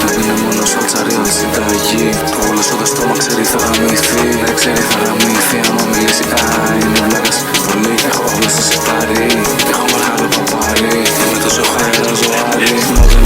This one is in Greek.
Να πίνει μόνο σαλτσαρί αν συνταγή. Το όλο στο στόμα ξέρει θα γαμηθεί. Δεν ξέρει θα γαμηθεί άμα μιλήσει. Είναι βλάκας πολύ, έχω όλες τις πάρει. Έχω μεγάλο παπάρι, είμαι τόσο χαίρος ζωάρι.